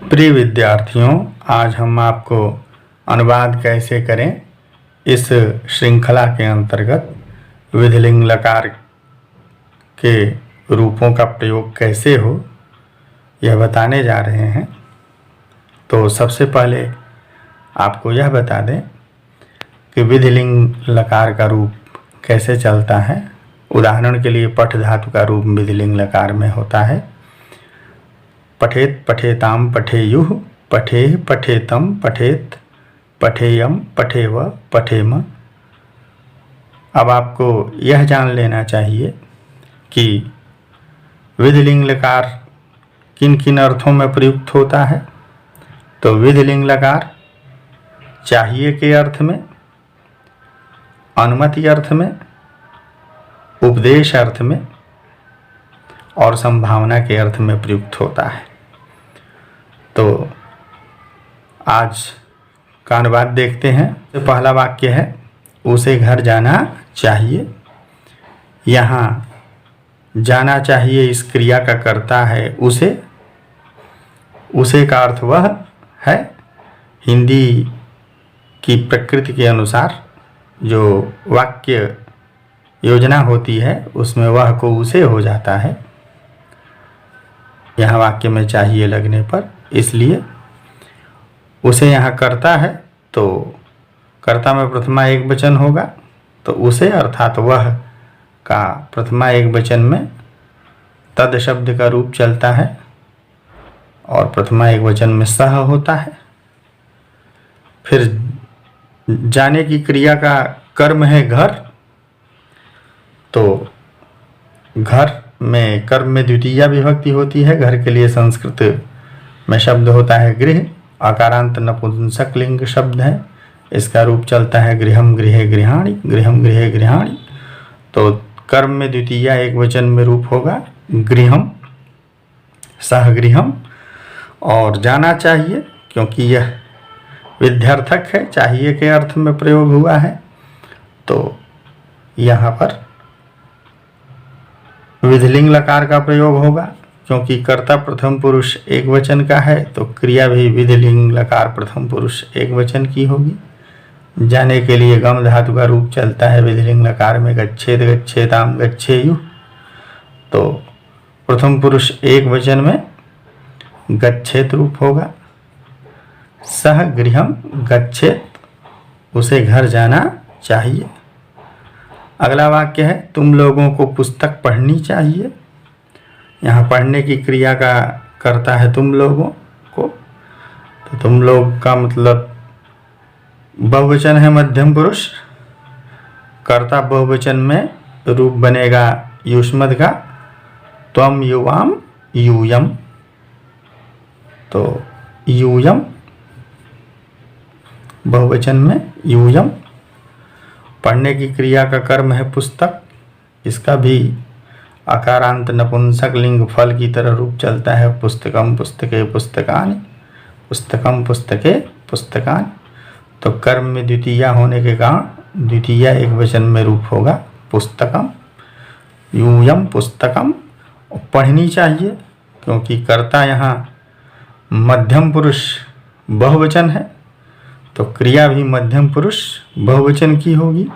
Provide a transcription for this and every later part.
प्रिय विद्यार्थियों, आज हम आपको अनुवाद कैसे करें इस श्रृंखला के अंतर्गत विधिलिंग लकार के रूपों का प्रयोग कैसे हो यह बताने जा रहे हैं। तो सबसे पहले आपको यह बता दें कि विधिलिंग लकार का रूप कैसे चलता है। उदाहरण के लिए पठ धातु का रूप विधिलिंग लकार में होता है। पठेत पठेताम पठेयुः, पठेः पठेतम पठेत, पठेयम पठेव पठेम। अब आपको यह जान लेना चाहिए कि विधिलिंग लकार किन किन अर्थों में प्रयुक्त होता है। तो विधिलिंग लकार चाहिए के अर्थ में, अनुमति अर्थ में, उपदेश अर्थ में और संभावना के अर्थ में प्रयुक्त होता है। तो आज का अनुवाद देखते हैं। तो पहला वाक्य है उसे घर जाना चाहिए। यहाँ जाना चाहिए इस क्रिया का कर्ता है उसे। उसे का अर्थ वह है। हिंदी की प्रकृति के अनुसार जो वाक्य योजना होती है उसमें वह को उसे हो जाता है यहाँ वाक्य में चाहिए लगने पर, इसलिए उसे यहाँ करता है तो कर्ता में प्रथमा एक वचन होगा। तो उसे अर्थात वह का प्रथमा एक वचन में तद शब्द का रूप चलता है और प्रथमा एक वचन में सह होता है। फिर जाने की क्रिया का कर्म है घर। तो घर में कर्म में द्वितीया विभक्ति होती है। घर के लिए संस्कृत में शब्द होता है गृह। आकारांत नपुंसक लिंग शब्द है। इसका रूप चलता है गृहम गृहे गृहाणि, गृहम गृहे गृहाणि। तो कर्म में द्वितीया एक वचन में रूप होगा गृहम, सह गृहम। और जाना चाहिए क्योंकि यह विध्यर्थक है, चाहिए के अर्थ में प्रयोग हुआ है। तो यहाँ पर विधिलिंग लकार का प्रयोग होगा। क्योंकि कर्ता प्रथम पुरुष एक वचन का है तो क्रिया भी विधिलिंग लकार प्रथम पुरुष एक वचन की होगी। जाने के लिए गम धातु का रूप चलता है विधिलिंग लकार में गच्छेत गच्छेताम गच्छेयुः। तो प्रथम पुरुष एक वचन में गच्छेत रूप होगा। सह गृहम गच्छेत, उसे घर जाना चाहिए। अगला वाक्य है तुम लोगों को पुस्तक पढ़नी चाहिए। यहाँ पढ़ने की क्रिया का करता है तुम लोगों को। तो तुम लोग का मतलब बहुवचन है मध्यम पुरुष। कर्ता बहुवचन में रूप बनेगा युष्मद् का त्वम युवाम यूयम। तो यूयम बहुवचन में यूयम। पढ़ने की क्रिया का कर्म है पुस्तक। इसका भी आकारांत नपुंसक लिंग फल की तरह रूप चलता है पुस्तकम पुस्तके पुस्तकानि, पुस्तकम पुस्तके पुस्तकानि। तो कर्म में द्वितीया होने के कारण द्वितीया एक वचन में रूप होगा पुस्तकम, यूयम पुस्तकम। पढ़नी चाहिए क्योंकि कर्ता यहाँ मध्यम पुरुष बहुवचन है तो क्रिया भी मध्यम पुरुष बहुवचन की होगी।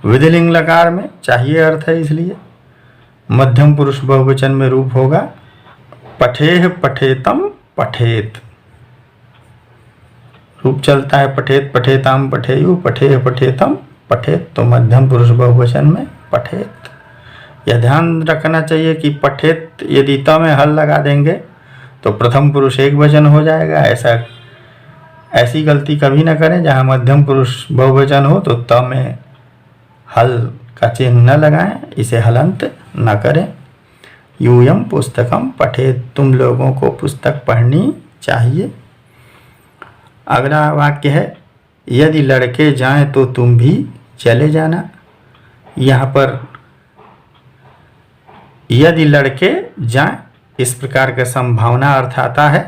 विधिलिंग लकार में चाहिए अर्थ है इसलिए मध्यम पुरुष बहुवचन में रूप होगा पठेः पठेतम पठेत। रूप चलता है पठेत पठेताम पठेयुः, पठेः पठेतम पठेत। तो मध्यम पुरुष बहुवचन में पठेत। यह ध्यान रखना चाहिए कि पठेत यदि त में हल लगा देंगे तो प्रथम पुरुष एक वचन हो जाएगा। ऐसी गलती कभी न करें जहाँ मध्यम पुरुष बहुवचन हो तो त में हल का चिन्ह न लगाएं, इसे हलंत न करें। यूयम पुस्तकम पठेत, तुम लोगों को पुस्तक पढ़नी चाहिए। अगला वाक्य है यदि लड़के जाएं तो तुम भी चले जाना। यहाँ पर यदि लड़के जाएं इस प्रकार का संभावना अर्थ आता है।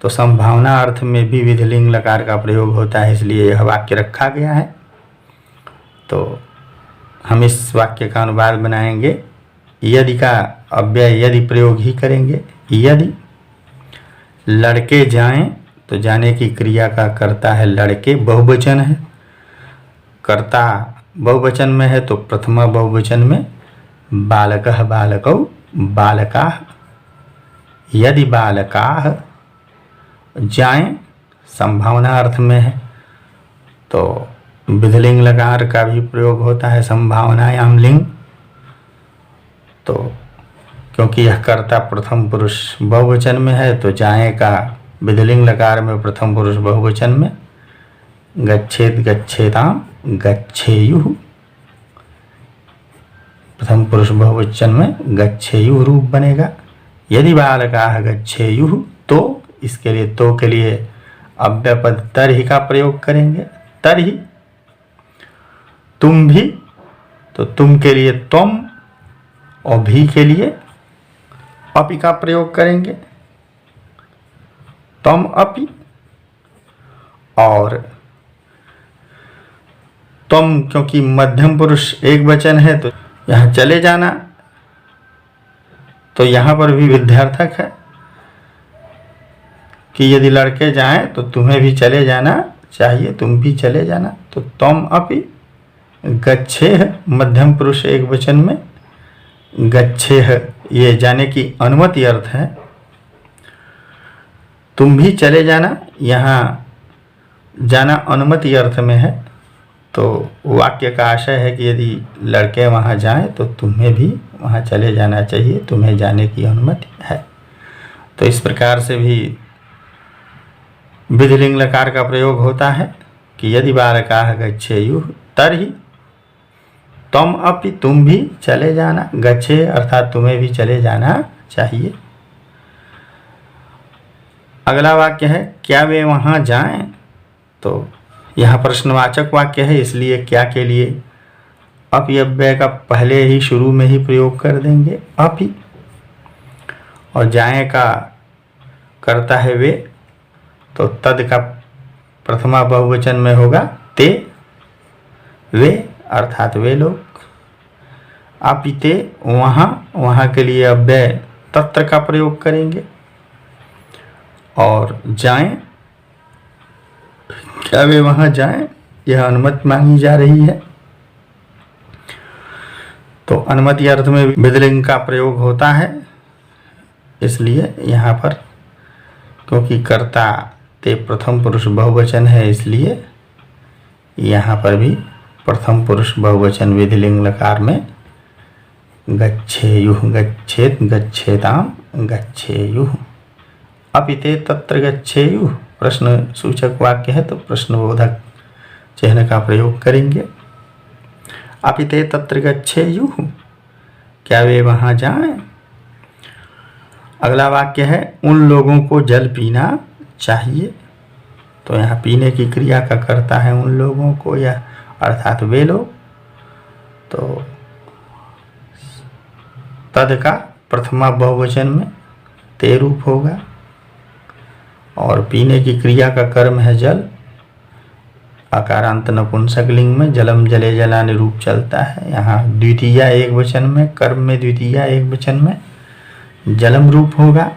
तो संभावना अर्थ में भी विधिलिंग लकार का प्रयोग होता है, इसलिए यह वाक्य रखा गया है। तो हम इस वाक्य का अनुवाद बनाएंगे। यदि का अव्यय यदि प्रयोग ही करेंगे। यदि लड़के जाएं, तो जाने की क्रिया का कर्ता है लड़के, बहुवचन है। कर्ता बहुवचन में है तो प्रथमा बहुवचन में बालकः बालकौ बालकाः। यदि बालकाः जाएं संभावना अर्थ में है तो विधिलिंग लकार का भी प्रयोग होता है संभावनायाम लिंग। तो क्योंकि यह कर्ता प्रथम पुरुष बहुवचन में है तो जाएं का विधिलिंग लकार में प्रथम पुरुष बहुवचन में गच्छेत गच्छेताम गच्छेयुः, प्रथम पुरुष बहुवचन में गच्छेयुः रूप बनेगा। यदि बालकाः गच्छेयुः तो इसके लिए तो के लिए अव्यय पद तर्हि का प्रयोग करेंगे। तर्हि तुम भी, तो तुम के लिए तुम और भी के लिए अपि का प्रयोग करेंगे, तुम अपि। और तुम क्योंकि मध्यम पुरुष एक वचन है तो यहाँ चले जाना, तो यहाँ पर भी विध्यार्थक है कि यदि लड़के जाएं तो तुम्हें भी चले जाना चाहिए, तुम भी चले जाना। तो तुम अपि गच्छेह मध्यम पुरुष एक वचन में गच्छेह ये जाने की अनुमति अर्थ है। तुम भी चले जाना, यहाँ जाना अनुमति अर्थ में है। तो वाक्य का आशय है कि यदि लड़के वहाँ जाएं तो तुम्हें भी वहाँ चले जाना चाहिए, तुम्हें जाने की अनुमति है। तो इस प्रकार से भी विधिलिंग लकार का प्रयोग होता है कि यदि बालकाः गच्छेयुः तर्हि तुम अपि तुम भी चले जाना, गच्छे अर्थात तुम्हें भी चले जाना चाहिए। अगला वाक्य है क्या वे वहाँ जाएं, तो यहाँ प्रश्नवाचक वाक्य है इसलिए क्या के लिए अपि अव्यय का पहले ही शुरू में ही प्रयोग कर देंगे अपि। और जाएं का करता है वे, तो तद का प्रथमा बहुवचन में होगा ते, वे अर्थात वे लोग। अपि ते वहाँ, वहाँ के लिए अव्यय तत्र का प्रयोग करेंगे। और जाएं, क्या वे वहाँ जाएं, यह अनुमति मांगी जा रही है। तो अनुमति अर्थ में विधिलिंग का प्रयोग होता है, इसलिए यहाँ पर क्योंकि कर्ता ते प्रथम पुरुष बहुवचन है इसलिए यहाँ पर भी प्रथम पुरुष बहुवचन विधिलिंग लकार में गच्छेयुः गच्छेत गच्छेताम गच्छेयुः। अपि ते तत्र गच्छेयुः प्रश्न सूचक वाक्य है तो प्रश्नबोधक चिह्न का प्रयोग करेंगे। अपि ते तत्र गच्छेयुः, क्या वे वहाँ जाएं। अगला वाक्य है उन लोगों को जल पीना चाहिए, तो यहाँ पीने की क्रिया का करता है उन लोगों को, या अर्थात वे लोग। तो तद का प्रथमा बहुवचन में ते रूप होगा। और पीने की क्रिया का कर्म है जल, आकारांत नपुंसक लिंग में जलम जले जलानि रूप चलता है। यहाँ द्वितीया एक वचन में, कर्म में द्वितीया एक वचन में जलम रूप होगा,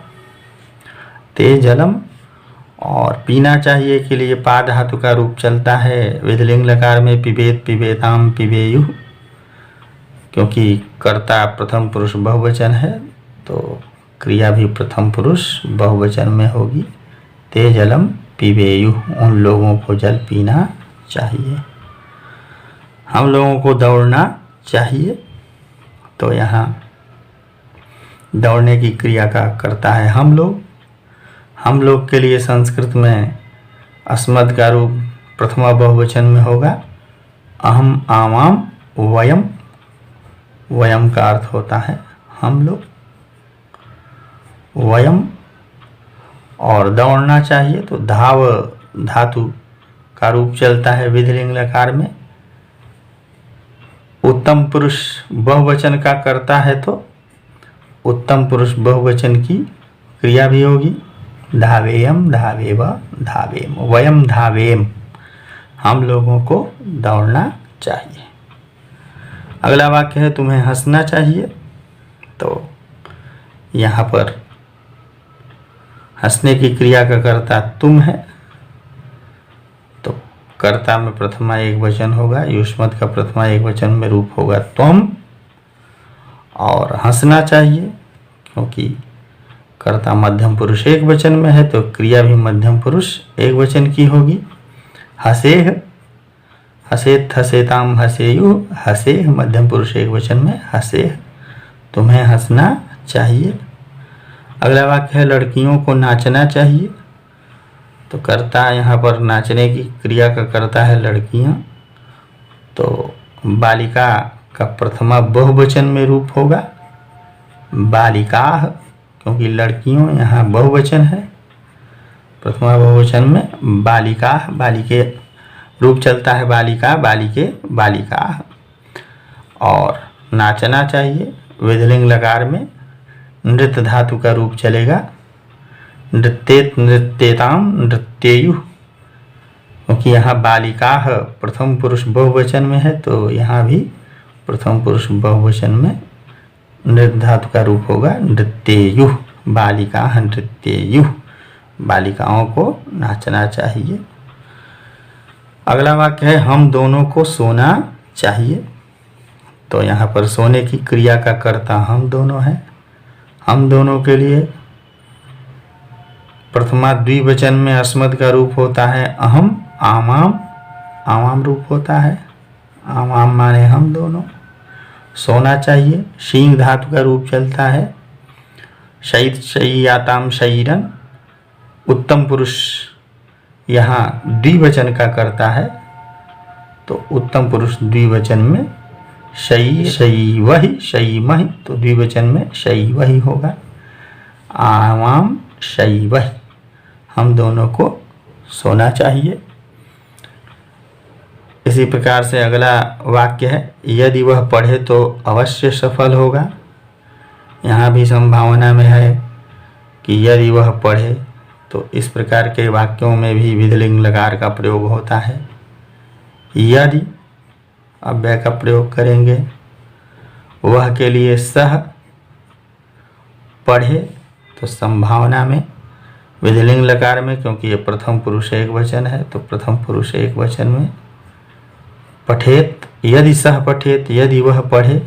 ते जलम। और पीना चाहिए के लिए पा धातु का रूप चलता है विधिलिंग लकार में पिबेत पिबेताम पिबेयुः, क्योंकि कर्ता प्रथम पुरुष बहुवचन है तो क्रिया भी प्रथम पुरुष बहुवचन में होगी। ते जलम पिबेयुः, उन लोगों को जल पीना चाहिए, हम लोगों को दौड़ना चाहिए। तो यहाँ दौड़ने की क्रिया का करता है हम लोग। हम लोग के लिए संस्कृत में अस्मद का रूप प्रथमा बहुवचन में होगा अहम आवाम वयम। वयम का अर्थ होता है हम लोग, वयम। और दौड़ना चाहिए तो धाव धातु का रूप चलता है विधिलिंग लकार में। उत्तम पुरुष बहुवचन का करता है तो उत्तम पुरुष बहुवचन की क्रिया भी होगी धावेयम धावेव धावेम, वयम धावेम, हम लोगों को दौड़ना चाहिए। अगला वाक्य है तुम्हें हंसना चाहिए, तो यहाँ पर हंसने की क्रिया का कर्ता तुम है, तो कर्ता में प्रथमा एक वचन होगा, युष्मत का प्रथमा एक वचन में रूप होगा तुम। और हंसना चाहिए क्योंकि कर्ता मध्यम पुरुष एक वचन में है, तो क्रिया भी मध्यम पुरुष एक वचन की होगी। हसेह, हसेत हसेताम हसेयु, हसेह मध्यम पुरुष एक वचन में, हसेह तुम्हें हंसना चाहिए। अगला वाक्य है लड़कियों को नाचना चाहिए, तो कर्ता यहाँ पर नाचने की क्रिया का कर्ता है लड़कियाँ, तो बालिका का प्रथमा बहुवचन में रूप होगा बालिकाः, क्योंकि लड़कियों यहाँ बहुवचन है, प्रथमा बहुवचन में बालिकाः, बालिके रूप चलता है बालिका, बालिके, बालिकाः। और नाचना चाहिए विधिलिंग लकार में नृत्य धातु का रूप चलेगा नृत्येत, नृत्येताम, नृत्येयुः, क्योंकि यहाँ बालिकाः प्रथम पुरुष बहुवचन में है, तो यहाँ भी प्रथम पुरुष बहुवचन में नृत्य धातु का रूप होगा नृत्येयुः, बालिकाः नृत्येयुः, बालिकाओं को नाचना चाहिए। अगला वाक्य है हम दोनों को सोना चाहिए, तो यहाँ पर सोने की क्रिया का कर्ता हम दोनों है। हम दोनों के लिए प्रथमा द्विवचन में अस्मद का रूप होता है अहम, आमाम, आमाम रूप होता है, आमाम माने हम दोनों। सोना चाहिए शींग धातु का रूप चलता है शयित, शय्याताम शयिरन, उत्तम पुरुष यहाँ द्विवचन का करता है, तो उत्तम पुरुष द्विवचन में शयी, शयी वही, शयी मही, तो द्विवचन में शयी वही होगा। आवाम शयी वही, हम दोनों को सोना चाहिए। इसी प्रकार से अगला वाक्य है यदि वह पढ़े तो अवश्य सफल होगा। यहाँ भी संभावना में है कि यदि वह पढ़े, तो इस प्रकार के वाक्यों में भी विधिलिंग लकार का प्रयोग होता है। यदि अव्यय का प्रयोग करेंगे, वह के लिए सह, पढ़े तो संभावना में विधिलिंग लकार में, क्योंकि ये प्रथम पुरुष एक वचन है, तो प्रथम पुरुष एक वचन में पठेत, यदि सह पठेत, यदि वह पढ़े,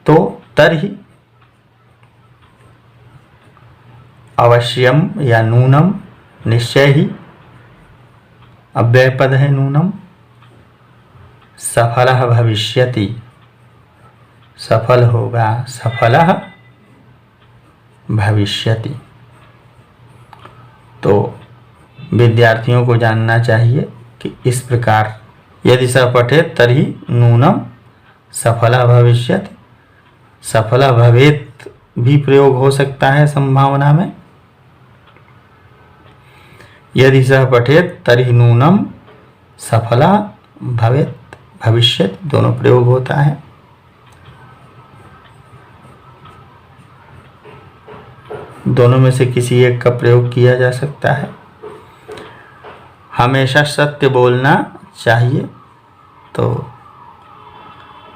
तो तरहि अवश्यम या नूनम, निश्चय ही अव्यय पद है नूनम, सफलः भविष्यति, सफल होगा, सफलः भविष्यति। तो विद्यार्थियों को जानना चाहिए कि इस प्रकार यदि सः पठेत तर्हि नूनम सफलः भविष्यति, सफलः भवेत् भी प्रयोग हो सकता है संभावना में। यदि सः पठेत तर्हि नूनम सफलः भवेत्, भविष्यत दोनों प्रयोग होता है। दोनों में से किसी एक का प्रयोग किया जा सकता है। हमेशा सत्य बोलना चाहिए, तो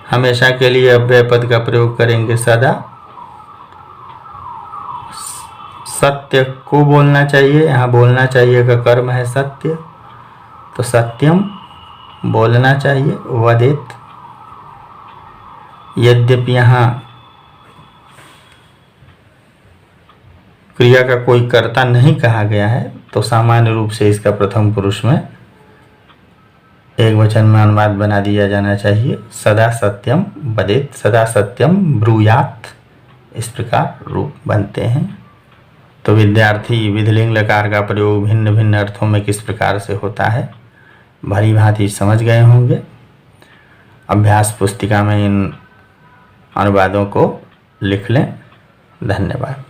हमेशा के लिए अव्यय पद का प्रयोग करेंगे सदा। सत्य को बोलना चाहिए, यहाँ बोलना चाहिए का कर्म है सत्य, तो सत्यम बोलना चाहिए। वदेत, यद्यपि यहाँ क्रिया का कोई कर्ता नहीं कहा गया है, तो सामान्य रूप से इसका प्रथम पुरुष में एक वचन में अनुवाद बना दिया जाना चाहिए। सदा सत्यम वदेत, सदा सत्यम ब्रूयात, इस प्रकार रूप बनते हैं। तो विद्यार्थी विधिलिंग लकार का प्रयोग भिन्न भिन्न अर्थों में किस प्रकार से होता है भली भांति समझ गए होंगे। अभ्यास पुस्तिका में इन अनुवादों को लिख लें। धन्यवाद।